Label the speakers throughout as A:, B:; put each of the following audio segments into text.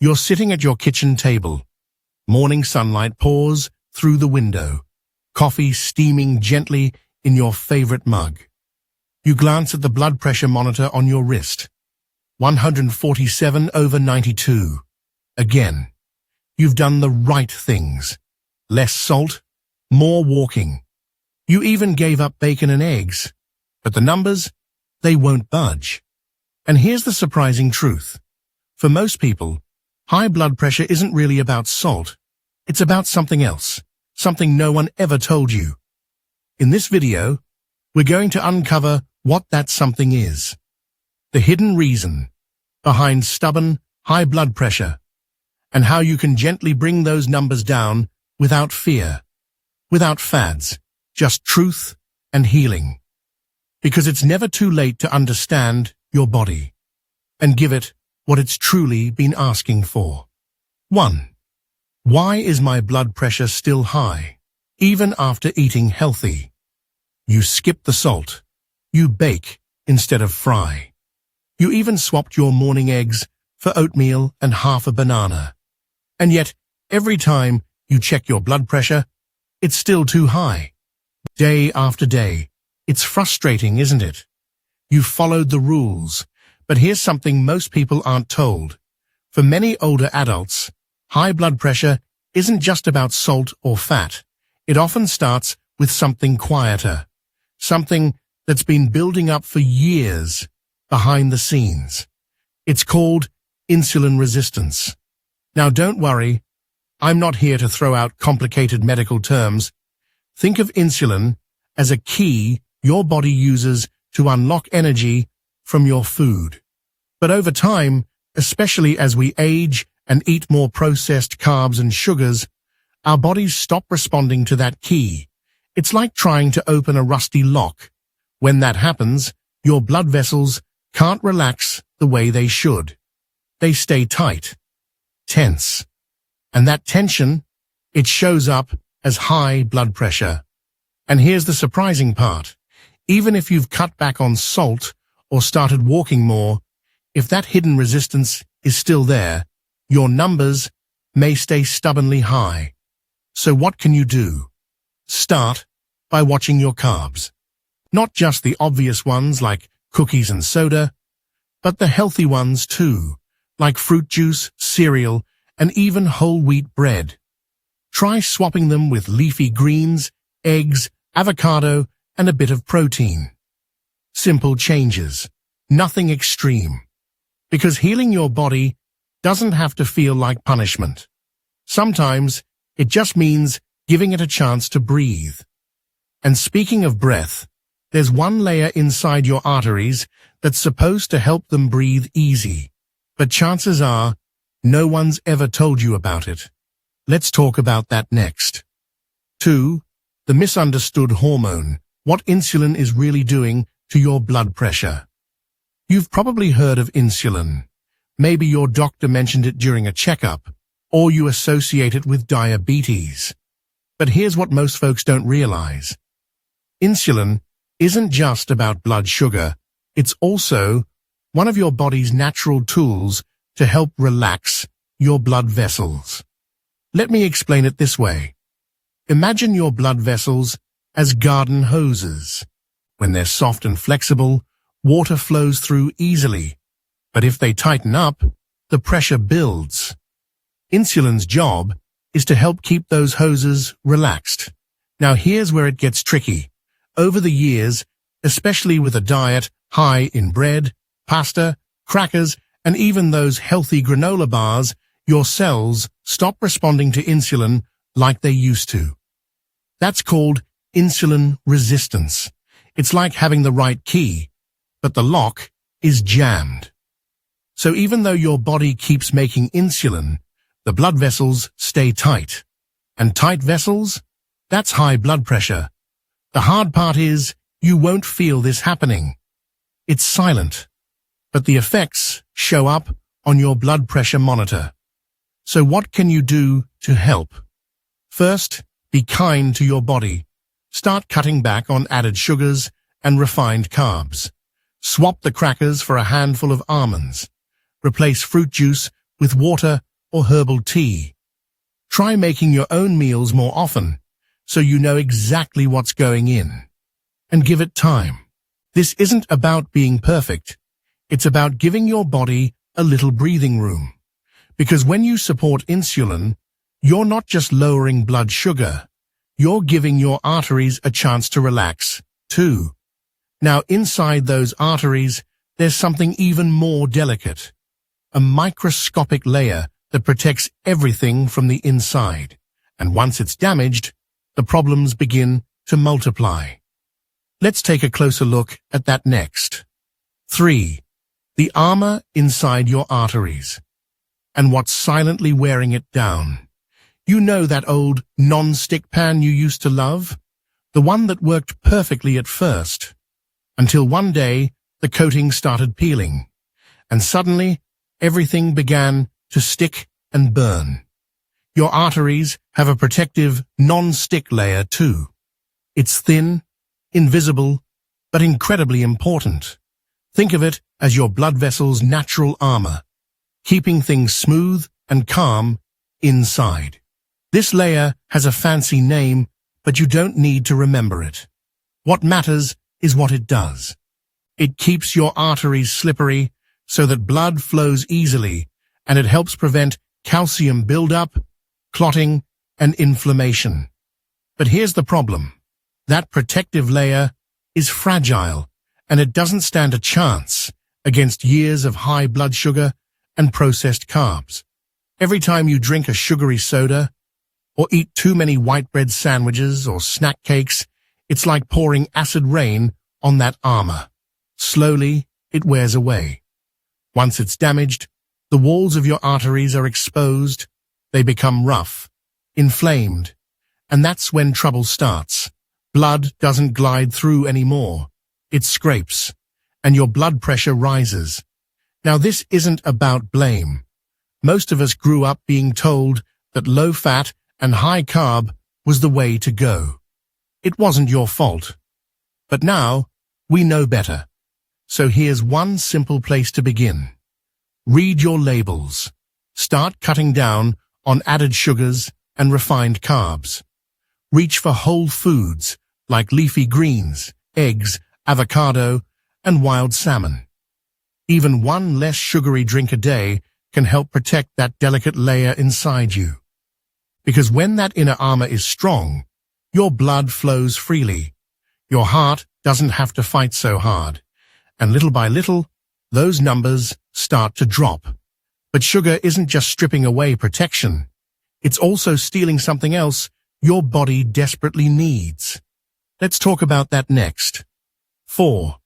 A: You're sitting at your kitchen table. Morning sunlight pours through the window, coffee steaming gently in your favorite mug. You glance at the blood pressure monitor on your wrist. 147/92. Again, you've done the right things. Less salt, more walking. You even gave up bacon and eggs. But the numbers, they won't budge. And here's the surprising truth. For most people, high blood pressure isn't really about salt. It's about something else, something no one ever told you. In this video, we're going to uncover what that something is. The hidden reason behind stubborn, high blood pressure, and how you can gently bring those numbers down without fear, without fads, just truth and healing. Because it's never too late to understand your body and give it what it's truly been asking for. 1. Why is my blood pressure still high, even after eating healthy? You skip the salt. You bake instead of fry. You even swapped your morning eggs for oatmeal and half a banana. And yet, every time you check your blood pressure, it's still too high. Day after day. It's frustrating, isn't it? You followed the rules, but here's something most people aren't told. For many older adults, high blood pressure isn't just about salt or fat. It often starts with something quieter, something that's been building up for years behind the scenes. It's called insulin resistance. Now don't worry, I'm not here to throw out complicated medical terms. Think of insulin as a key your body uses to unlock energy from your food. But over time, especially as we age and eat more processed carbs and sugars, our bodies stop responding to that key. It's like trying to open a rusty lock. When that happens, your blood vessels can't relax the way they should. They stay tight, tense. And that tension, it shows up as high blood pressure. And here's the surprising part. Even if you've cut back on salt or started walking more, if that hidden resistance is still there, your numbers may stay stubbornly high. So what can you do? Start by watching your carbs. Not just the obvious ones like cookies and soda, but the healthy ones too, like fruit juice, cereal, and even whole wheat bread. Try swapping them with leafy greens, eggs, avocado, and a bit of protein. Simple changes, nothing extreme. Because healing your body doesn't have to feel like punishment. Sometimes it just means giving it a chance to breathe. And speaking of breath, there's one layer inside your arteries that's supposed to help them breathe easy. But chances are, no one's ever told you about it. Let's talk about that next. 2. The misunderstood hormone. What insulin is really doing to your blood pressure. You've probably heard of insulin. Maybe your doctor mentioned it during a checkup, or you associate it with diabetes. But here's what most folks don't realize. Insulin isn't just about blood sugar. It's also one of your body's natural tools to help relax your blood vessels. Let me explain it this way. Imagine your blood vessels as garden hoses. When they're soft and flexible, water flows through easily. But if they tighten up, the pressure builds. Insulin's job is to help keep those hoses relaxed. Now here's where it gets tricky. Over the years, especially with a diet high in bread, pasta, crackers, and even those healthy granola bars, your cells stop responding to insulin like they used to. That's called insulin resistance. It's like having the right key, but the lock is jammed. So even though your body keeps making insulin, the blood vessels stay tight. And tight vessels? That's high blood pressure. The hard part is, you won't feel this happening. It's silent, but the effects show up on your blood pressure monitor. So what can you do to help? First, be kind to your body. Start cutting back on added sugars and refined carbs. Swap the crackers for a handful of almonds. Replace fruit juice with water or herbal tea. Try making your own meals more often so you know exactly what's going in. And give it time. This isn't about being perfect. It's about giving your body a little breathing room. Because when you support insulin, you're not just lowering blood sugar. You're giving your arteries a chance to relax, too. Now, inside those arteries, there's something even more delicate. A microscopic layer that protects everything from the inside. And once it's damaged, the problems begin to multiply. Let's take a closer look at that next. 3. The armor inside your arteries. And what's silently wearing it down. You know that old non-stick pan you used to love? The one that worked perfectly at first. Until one day, the coating started peeling. And suddenly, everything began to stick and burn. Your arteries have a protective non-stick layer too. It's thin, invisible, but incredibly important. Think of it as your blood vessel's natural armor, keeping things smooth and calm inside. This layer has a fancy name, but you don't need to remember it. What matters is what it does. It keeps your arteries slippery so that blood flows easily, and it helps prevent calcium buildup, clotting, and inflammation. But here's the problem. That protective layer is fragile, and it doesn't stand a chance against years of high blood sugar and processed carbs. Every time you drink a sugary soda, or eat too many white bread sandwiches or snack cakes, it's like pouring acid rain on that armor. Slowly, it wears away. Once it's damaged, the walls of your arteries are exposed, they become rough, inflamed, and that's when trouble starts. Blood doesn't glide through anymore. It scrapes, and your blood pressure rises. Now, this isn't about blame. Most of us grew up being told that low-fat and high-carb was the way to go. It wasn't your fault. But now, we know better. So here's one simple place to begin. Read your labels. Start cutting down on added sugars and refined carbs. Reach for whole foods like leafy greens, eggs, avocado, and wild salmon. Even one less sugary drink a day can help protect that delicate layer inside you. Because when that inner armor is strong, your blood flows freely. Your heart doesn't have to fight so hard. And little by little, those numbers start to drop. But sugar isn't just stripping away protection. It's also stealing something else your body desperately needs. Let's talk about that next. 4.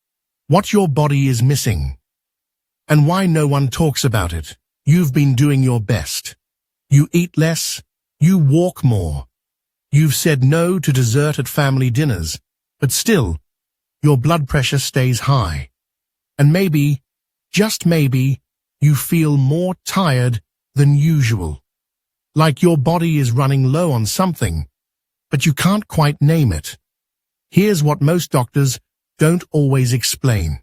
A: What your body is missing. And why no one talks about it. You've been doing your best. You eat less. You walk more. You've said no to dessert at family dinners. But still, your blood pressure stays high. And maybe, just maybe, you feel more tired than usual. Like your body is running low on something, but you can't quite name it. Here's what most doctors don't always explain.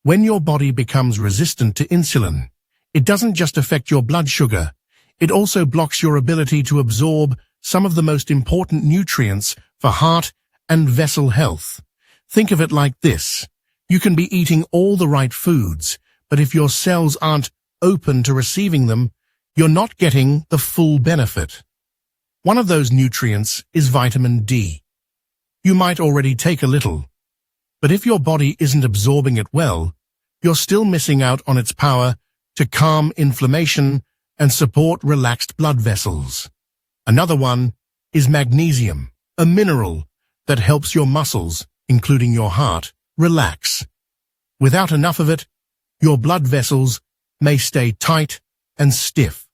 A: When your body becomes resistant to insulin, it doesn't just affect your blood sugar, it also blocks your ability to absorb some of the most important nutrients for heart and vessel health. Think of it like this. You can be eating all the right foods, but if your cells aren't open to receiving them, you're not getting the full benefit. One of those nutrients is vitamin D. You might already take a little, but if your body isn't absorbing it well, you're still missing out on its power to calm inflammation and support relaxed blood vessels. Another one is magnesium, a mineral that helps your muscles, including your heart, relax. Without enough of it, your blood vessels may stay tight and stiff.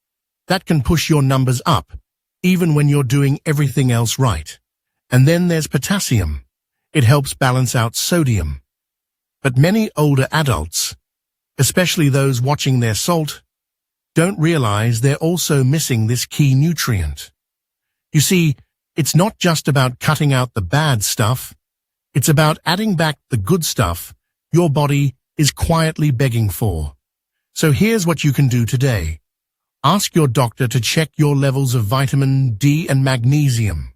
A: That can push your numbers up, even when you're doing everything else right. And then there's potassium. It helps balance out sodium. But many older adults, especially those watching their salt, don't realize they're also missing this key nutrient. You see, it's not just about cutting out the bad stuff. It's about adding back the good stuff your body is quietly begging for. So here's what you can do today. Ask your doctor to check your levels of vitamin D and magnesium.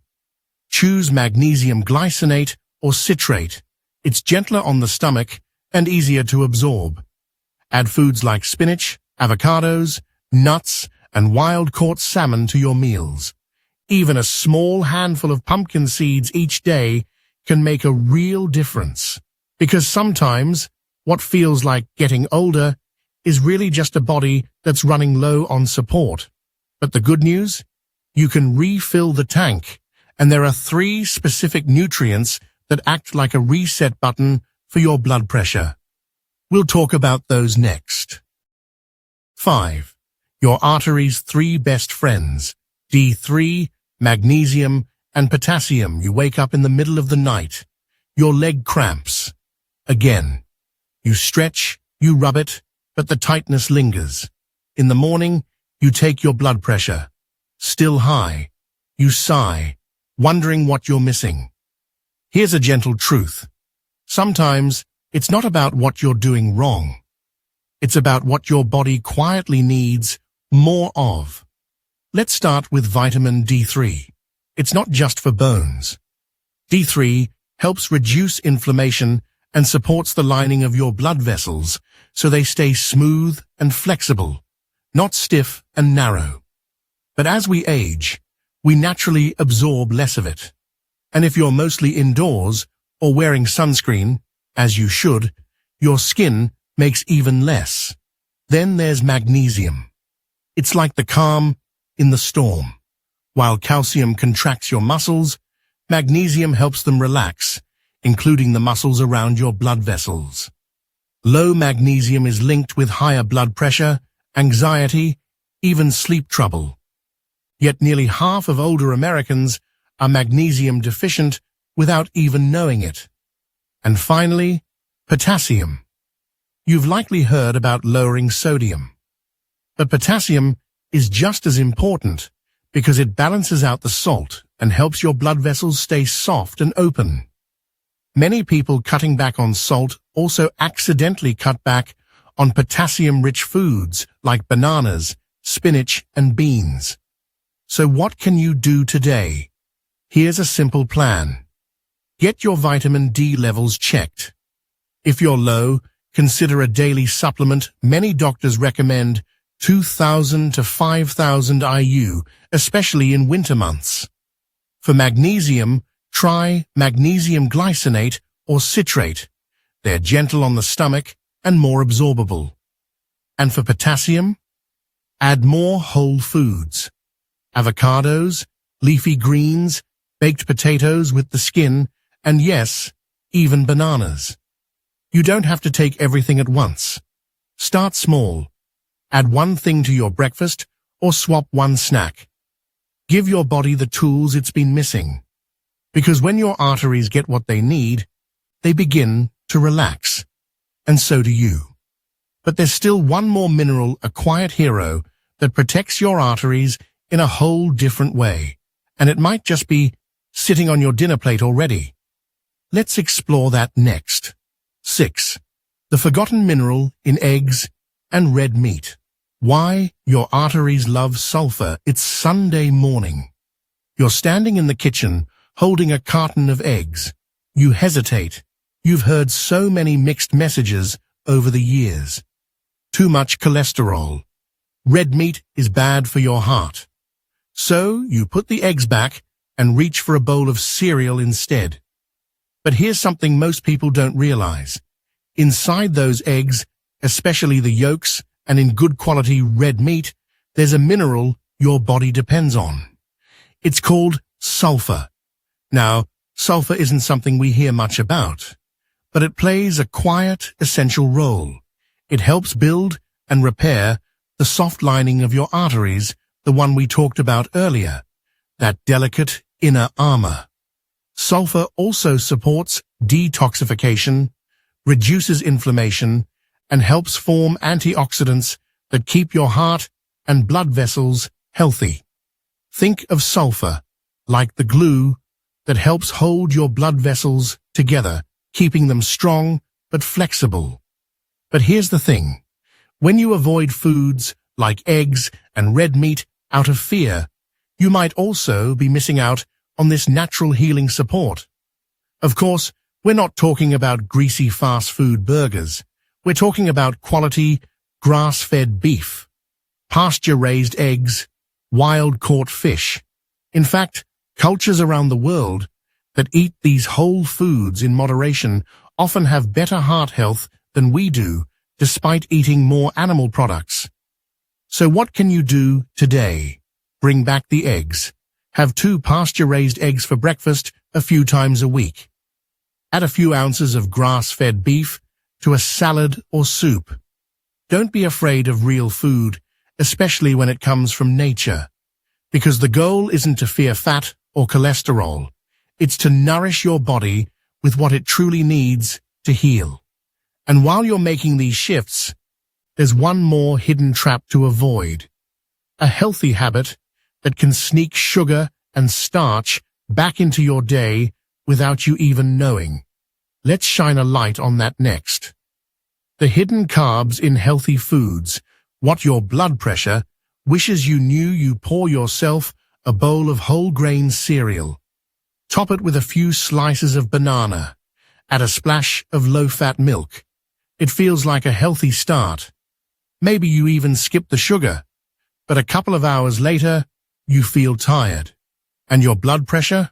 A: Choose magnesium glycinate or citrate. It's gentler on the stomach and easier to absorb. Add foods like spinach, avocados, nuts, and wild-caught salmon to your meals. Even a small handful of pumpkin seeds each day can make a real difference. Because sometimes what feels like getting older is really just a body that's running low on support. But the good news? You can refill the tank, and there are 3 specific nutrients that act like a reset button for your blood pressure. We'll talk about those next. 5. Your artery's 3 best friends: D3, magnesium, and potassium. You wake up in the middle of the night. Your leg cramps. Again. You stretch, you rub it, but the tightness lingers. In the morning, you take your blood pressure. Still high. You sigh, wondering what you're missing. Here's a gentle truth. Sometimes it's not about what you're doing wrong. It's about what your body quietly needs more of. Let's start with vitamin D3. It's not just for bones. D3 helps reduce inflammation and supports the lining of your blood vessels so they stay smooth and flexible, not stiff and narrow. But as we age, we naturally absorb less of it. And if you're mostly indoors or wearing sunscreen, as you should, your skin makes even less. Then there's magnesium. It's like the calm in the storm. While calcium contracts your muscles, magnesium helps them relax, including the muscles around your blood vessels. Low magnesium is linked with higher blood pressure, anxiety, even sleep trouble. Yet nearly half of older Americans are magnesium deficient without even knowing it. And finally, potassium. You've likely heard about lowering sodium. But potassium is just as important because it balances out the salt and helps your blood vessels stay soft and open. Many people cutting back on salt also accidentally cut back on potassium-rich foods like bananas, spinach, and beans. So what can you do today? Here's a simple plan. Get your vitamin D levels checked. If you're low, consider a daily supplement. Many doctors recommend 2,000 to 5,000 IU, especially in winter months. For magnesium, try magnesium glycinate or citrate. They're gentle on the stomach and more absorbable. And for potassium, add more whole foods. Avocados, leafy greens, baked potatoes with the skin, and yes, even bananas. You don't have to take everything at once. Start small. Add one thing to your breakfast or swap one snack. Give your body the tools it's been missing. Because when your arteries get what they need, they begin to relax. And so do you. But there's still one more mineral, a quiet hero, that protects your arteries in a whole different way. And it might just be sitting on your dinner plate already. Let's explore that next. 6. The forgotten mineral in eggs and red meat. Why your arteries love sulfur. It's Sunday morning. You're standing in the kitchen holding a carton of eggs. You hesitate. You've heard so many mixed messages over the years. Too much cholesterol. Red meat is bad for your heart. So you put the eggs back and reach for a bowl of cereal instead. But here's something most people don't realize. Inside those eggs, especially the yolks and in good quality red meat, there's a mineral your body depends on. It's called sulfur. Now, sulfur isn't something we hear much about, but it plays a quiet, essential role. It helps build and repair the soft lining of your arteries, the one we talked about earlier, that delicate inner armor. Sulfur also supports detoxification, reduces inflammation, and helps form antioxidants that keep your heart and blood vessels healthy. Think of sulfur like the glue that helps hold your blood vessels together, keeping them strong but flexible. But here's the thing. When you avoid foods like eggs and red meat, out of fear, you might also be missing out on this natural healing support. Of course, we're not talking about greasy fast food burgers. We're talking about quality, grass-fed beef, pasture-raised eggs, wild-caught fish. In fact, cultures around the world that eat these whole foods in moderation often have better heart health than we do, despite eating more animal products. So what can you do today? Bring back the eggs. Have 2 pasture-raised eggs for breakfast a few times a week. Add a few ounces of grass-fed beef to a salad or soup. Don't be afraid of real food, especially when it comes from nature, because the goal isn't to fear fat or cholesterol. It's to nourish your body with what it truly needs to heal. And while you're making these shifts, there's one more hidden trap to avoid. A healthy habit that can sneak sugar and starch back into your day without you even knowing. Let's shine a light on that next. The hidden carbs in healthy foods, what your blood pressure wishes you knew. You pour yourself a bowl of whole grain cereal. Top it with a few slices of banana. Add a splash of low-fat milk. It feels like a healthy start. Maybe you even skip the sugar, but a couple of hours later, you feel tired. And your blood pressure?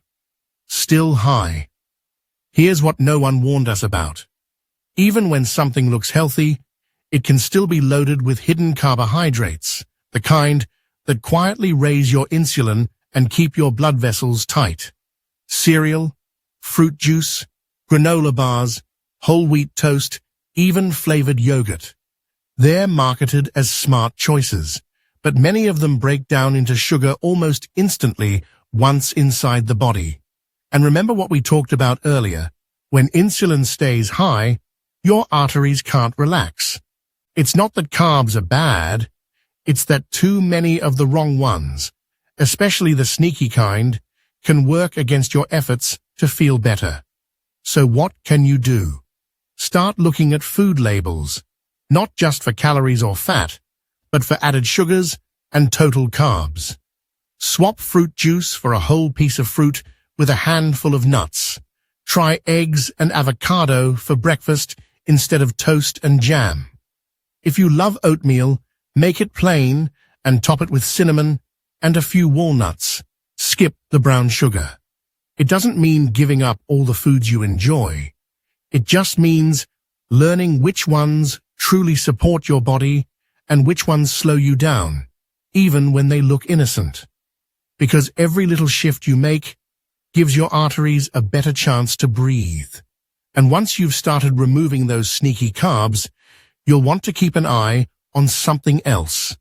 A: Still high. Here's what no one warned us about. Even when something looks healthy, it can still be loaded with hidden carbohydrates, the kind that quietly raise your insulin and keep your blood vessels tight. Cereal, fruit juice, granola bars, whole wheat toast, even flavored yogurt. They're marketed as smart choices, but many of them break down into sugar almost instantly once inside the body. And remember what we talked about earlier. When insulin stays high, your arteries can't relax. It's not that carbs are bad, it's that too many of the wrong ones, especially the sneaky kind, can work against your efforts to feel better. So what can you do? Start looking at food labels, not just for calories or fat, but for added sugars and total carbs. Swap fruit juice for a whole piece of fruit with a handful of nuts. Try eggs and avocado for breakfast instead of toast and jam. If you love oatmeal, make it plain and top it with cinnamon and a few walnuts. Skip the brown sugar. It doesn't mean giving up all the foods you enjoy. It just means learning which ones truly support your body and which ones slow you down, even when they look innocent. Because every little shift you make gives your arteries a better chance to breathe. And once you've started removing those sneaky carbs, you'll want to keep an eye on something else.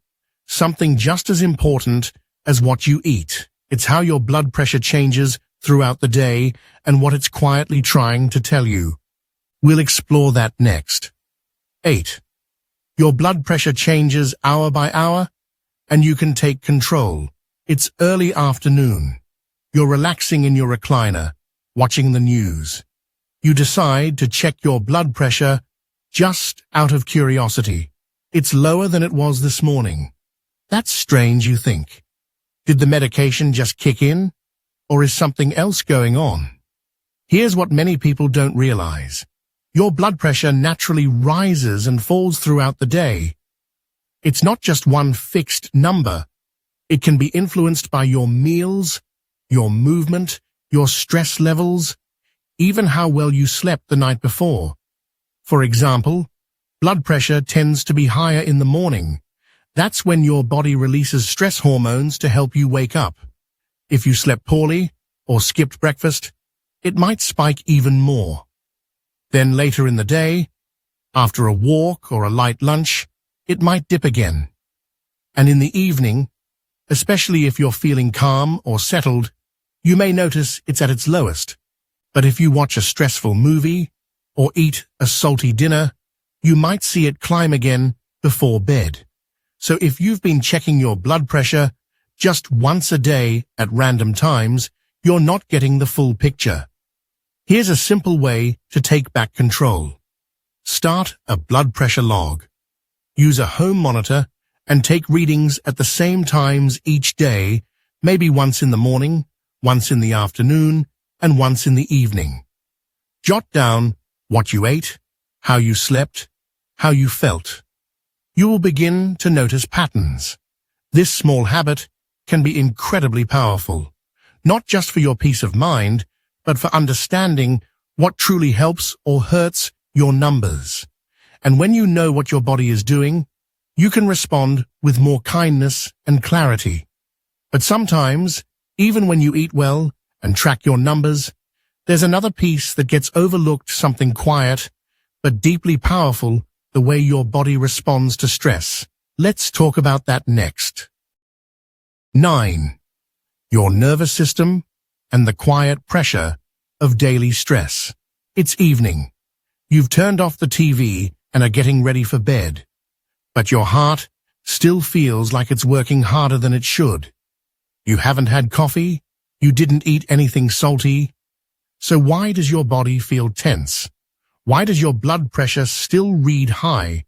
A: Something just as important as what you eat. It's how your blood pressure changes throughout the day and what it's quietly trying to tell you. We'll explore that next. 8. Your blood pressure changes hour by hour, and you can take control. It's early afternoon. You're relaxing in your recliner, watching the news. You decide to check your blood pressure just out of curiosity. It's lower than it was this morning. That's strange, you think. Did the medication just kick in? Or is something else going on? Here's what many people don't realize. Your blood pressure naturally rises and falls throughout the day. It's not just one fixed number. It can be influenced by your meals, your movement, your stress levels, even how well you slept the night before. For example, blood pressure tends to be higher in the morning. That's when your body releases stress hormones to help you wake up. If you slept poorly or skipped breakfast, it might spike even more. Then later in the day, after a walk or a light lunch, it might dip again. And in the evening, especially if you're feeling calm or settled, you may notice it's at its lowest. But if you watch a stressful movie or eat a salty dinner, you might see it climb again before bed. So if you've been checking your blood pressure just once a day at random times, you're not getting the full picture. Here's a simple way to take back control. Start a blood pressure log. Use a home monitor and take readings at the same times each day, maybe once in the morning, once in the afternoon, and once in the evening. Jot down what you ate, how you slept, how you felt. You will begin to notice patterns. This small habit can be incredibly powerful, not just for your peace of mind, but for understanding what truly helps or hurts your numbers. And when you know what your body is doing, you can respond with more kindness and clarity. But sometimes, even when you eat well and track your numbers, there's another piece that gets overlooked, something quiet, but deeply powerful, the way your body responds to stress. Let's talk about that next. 9. Your nervous system and the quiet pressure of daily stress. It's evening. You've turned off the TV and are getting ready for bed. But your heart still feels like it's working harder than it should. You haven't had coffee, you didn't eat anything salty. So why does your body feel tense? Why does your blood pressure still read high,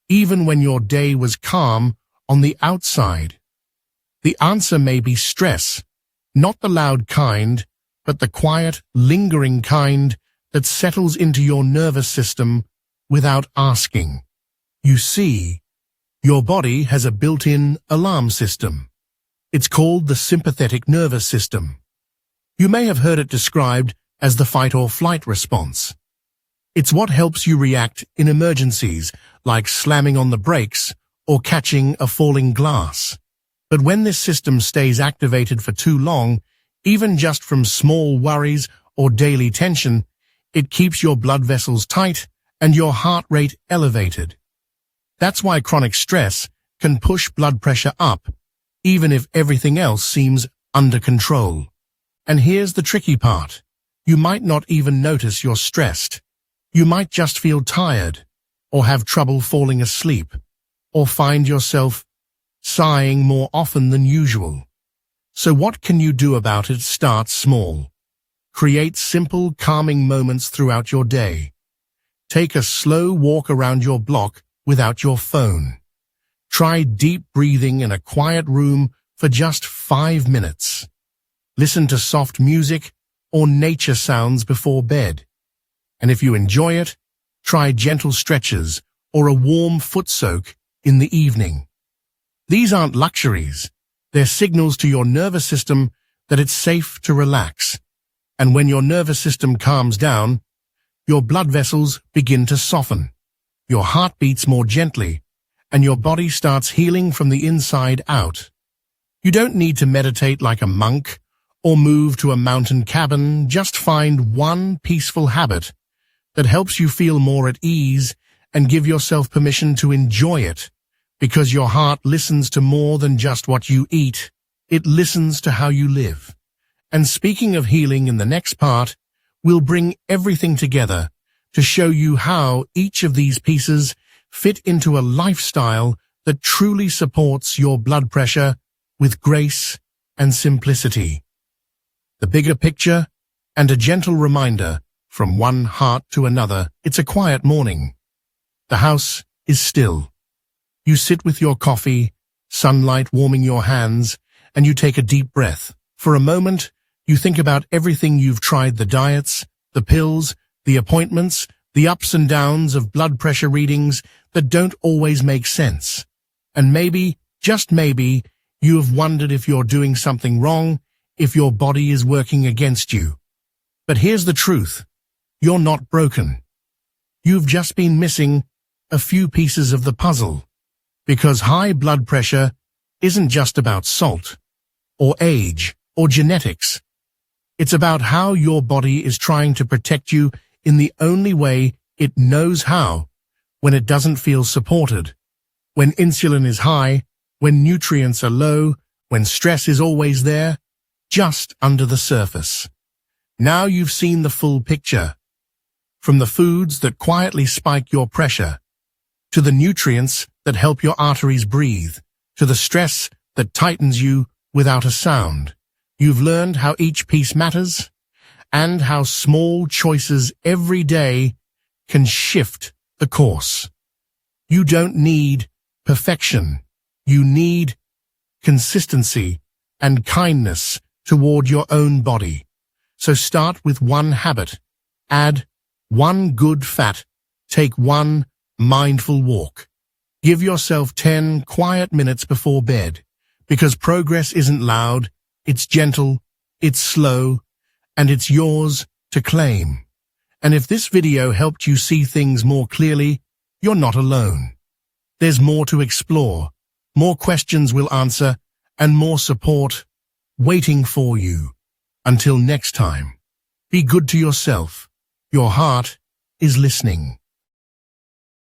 A: even when your day was calm on the outside? The answer may be stress, not the loud kind, but the quiet, lingering kind that settles into your nervous system without asking. You see, your body has a built-in alarm system. It's called the sympathetic nervous system. You may have heard it described as the fight-or-flight response. It's what helps you react in emergencies, like slamming on the brakes or catching a falling glass. But when this system stays activated for too long, even just from small worries or daily tension, it keeps your blood vessels tight and your heart rate elevated. That's why chronic stress can push blood pressure up, even if everything else seems under control. And here's the tricky part. You might not even notice you're stressed. You might just feel tired, or have trouble falling asleep, or find yourself sighing more often than usual. So what can you do about it? Start small. Create simple, calming moments throughout your day. Take a slow walk around your block without your phone. Try deep breathing in a quiet room for just 5 minutes. Listen to soft music or nature sounds before bed. And if you enjoy it, try gentle stretches or a warm foot soak in the evening. These aren't luxuries. They're signals to your nervous system that it's safe to relax. And when your nervous system calms down, your blood vessels begin to soften. Your heart beats more gently, and your body starts healing from the inside out. You don't need to meditate like a monk or move to a mountain cabin. Just find one peaceful habit that helps you feel more at ease and give yourself permission to enjoy it, because your heart listens to more than just what you eat. It listens to how you live. And speaking of healing, in the next part, we'll bring everything together to show you how each of these pieces fit into a lifestyle that truly supports your blood pressure with grace and simplicity. The bigger picture and a gentle reminder from one heart to another. It's a quiet morning. The house is still. You sit with your coffee, sunlight warming your hands, and you take a deep breath. For a moment, you think about everything you've tried: the diets, the pills, the appointments, the ups and downs of blood pressure readings that don't always make sense. And maybe, just maybe, you have wondered if you're doing something wrong, if your body is working against you. But here's the truth. You're not broken. You've just been missing a few pieces of the puzzle. Because high blood pressure isn't just about salt, or age, or genetics. It's about how your body is trying to protect you in the only way it knows how, when it doesn't feel supported, when insulin is high, when nutrients are low, when stress is always there, just under the surface. Now you've seen the full picture. From the foods that quietly spike your pressure, to the nutrients that help your arteries breathe, to the stress that tightens you without a sound. You've learned how each piece matters, and how small choices every day can shift the course. You don't need perfection. You need consistency and kindness toward your own body. So start with one habit. Add one good fat. Take one mindful walk. Give yourself 10 quiet minutes before bed, because progress isn't loud, it's gentle, it's slow, and it's yours to claim. And if this video helped you see things more clearly, you're not alone. There's more to explore, more questions we'll answer, and more support waiting for you. Until next time, be good to yourself. Your heart is listening.